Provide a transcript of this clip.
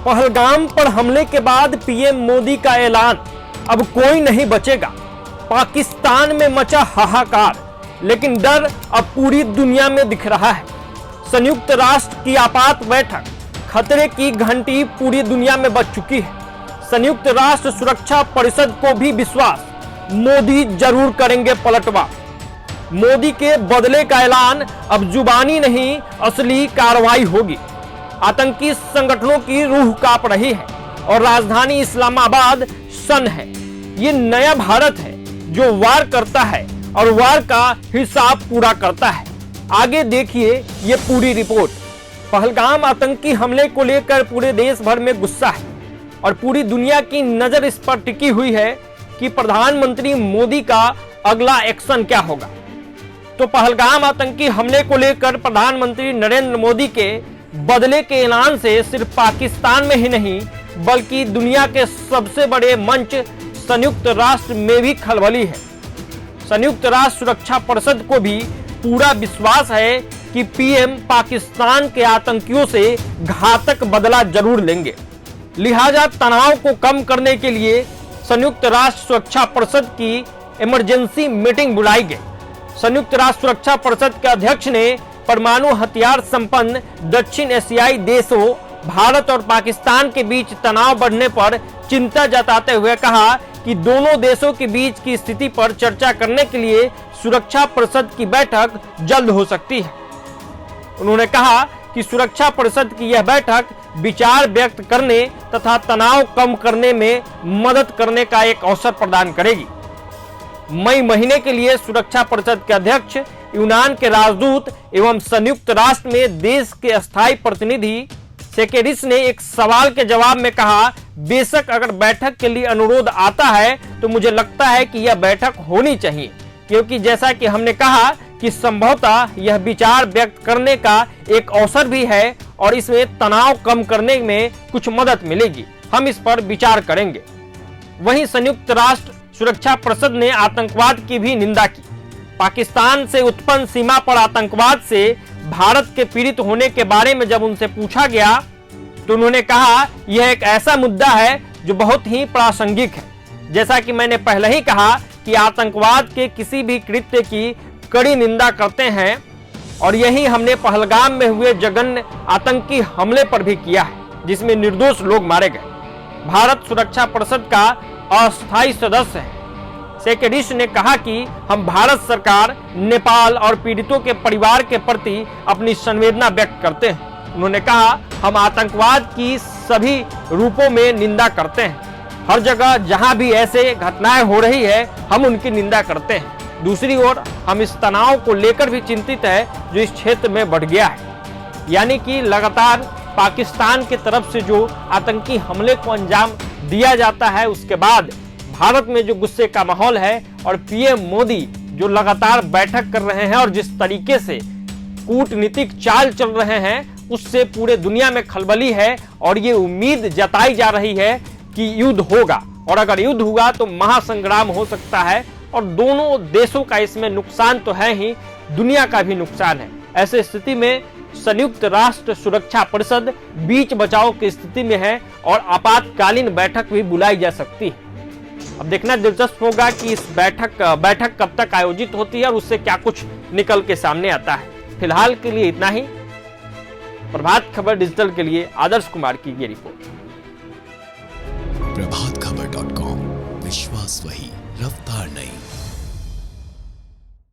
पहलगाम पर हमले के बाद पीएम मोदी का ऐलान, अब कोई नहीं बचेगा। पाकिस्तान में मचा हाहाकार, लेकिन डर अब पूरी दुनिया में दिख रहा है। संयुक्त राष्ट्र की आपात बैठक, खतरे की घंटी पूरी दुनिया में बज चुकी है। संयुक्त राष्ट्र सुरक्षा परिषद को भी विश्वास, मोदी जरूर करेंगे पलटवार। मोदी के बदले का ऐलान अब जुबानी नहीं, असली कार्रवाई होगी। आतंकी संगठनों की रूह कांप रही है और राजधानी इस्लामाबाद सन है। ये नया भारत है जो वार करता है और वार का हिसाब पूरा करता है। आगे देखिए ये पूरी रिपोर्ट। पहलगाम आतंकी हमले को लेकर पूरे देश भर में गुस्सा है और पूरी दुनिया की नजर इस पर टिकी हुई है कि प्रधानमंत्री मोदी का अगला एक्शन क्या होगा। तो पहलगाम आतंकी हमले को लेकर प्रधानमंत्री नरेंद्र मोदी के बदले के ऐलान से सिर्फ पाकिस्तान में ही नहीं बल्कि दुनिया के सबसे बड़े मंच संयुक्त राष्ट्र में भी खलबली है। संयुक्त राष्ट्र सुरक्षा परिषद को भी पूरा विश्वास है कि पीएम पाकिस्तान के आतंकियों से घातक बदला जरूर लेंगे। लिहाजा तनाव को कम करने के लिए संयुक्त राष्ट्र सुरक्षा परिषद की इमरजेंसी मीटिंग बुलाई गई। संयुक्त राष्ट्र सुरक्षा परिषद के अध्यक्ष ने परमाणु हथियार संपन्न दक्षिण एशियाई देशों भारत और पाकिस्तान के बीच तनाव बढ़ने पर चिंता जताते हुए कहा कि दोनों देशों के बीच की स्थिति पर चर्चा करने के लिए सुरक्षा परिषद की बैठक जल्द हो सकती है। उन्होंने कहा कि सुरक्षा परिषद की यह बैठक विचार व्यक्त करने तथा तनाव कम करने में मदद करने का एक अवसर प्रदान करेगी। मई महीने के लिए सुरक्षा परिषद के अध्यक्ष, यूनान के राजदूत एवं संयुक्त राष्ट्र में देश के अस्थायी प्रतिनिधि सेकेरिस ने एक सवाल के जवाब में कहा, बेशक अगर बैठक के लिए अनुरोध आता है तो मुझे लगता है कि यह बैठक होनी चाहिए, क्योंकि जैसा कि हमने कहा कि संभवतः यह विचार व्यक्त करने का एक अवसर भी है और इसमें तनाव कम करने में कुछ मदद मिलेगी। हम इस पर विचार करेंगे। वहीं संयुक्त राष्ट्र सुरक्षा परिषद ने आतंकवाद की भी निंदा की। पाकिस्तान से उत्पन्न सीमा पर आतंकवाद से भारत के पीड़ित होने के बारे में जब उनसे पूछा गया तो उन्होंने कहा, यह एक ऐसा मुद्दा है जो बहुत ही प्रासंगिक है। जैसा कि मैंने पहले ही कहा कि आतंकवाद के किसी भी कृत्य की कड़ी निंदा करते हैं और यही हमने पहलगाम में हुए जघन्य आतंकी हमले पर भी किया है, जिसमें निर्दोष लोग मारे गए। भारत सुरक्षा परिषद का अस्थायी सदस्य है। सेकेरिस ने कहा कि हम भारत सरकार, नेपाल और पीड़ितों के परिवार के प्रति अपनी संवेदना व्यक्त करते हैं। उन्होंने कहा, हम आतंकवाद की सभी रूपों में निंदा करते हैं। हर जगह जहां भी ऐसे घटनाएं हो रही है हम उनकी निंदा करते हैं। दूसरी ओर हम इस तनाव को लेकर भी चिंतित है जो इस क्षेत्र में बढ़ गया है, यानी कि लगातार पाकिस्तान की तरफ से जो आतंकी हमले को अंजाम दिया जाता है उसके बाद भारत में जो गुस्से का माहौल है और पीएम मोदी जो लगातार बैठक कर रहे हैं और जिस तरीके से कूटनीतिक चाल चल रहे हैं उससे पूरे दुनिया में खलबली है और ये उम्मीद जताई जा रही है कि युद्ध होगा और अगर युद्ध हुआ तो महासंग्राम हो सकता है और दोनों देशों का इसमें नुकसान तो है ही, दुनिया का भी नुकसान है। ऐसे स्थिति में संयुक्त राष्ट्र सुरक्षा परिषद बीच बचाव की स्थिति में है और आपातकालीन बैठक भी बुलाई जा सकती है। अब देखना दिलचस्प होगा कि इस बैठक कब तक आयोजित होती है और उससे क्या कुछ निकल के सामने आता है। फिलहाल के लिए इतना ही। प्रभात खबर डिजिटल के लिए आदर्श कुमार की ये रिपोर्ट। प्रभातखबर.com, विश्वास वही, रफ्तार नहीं।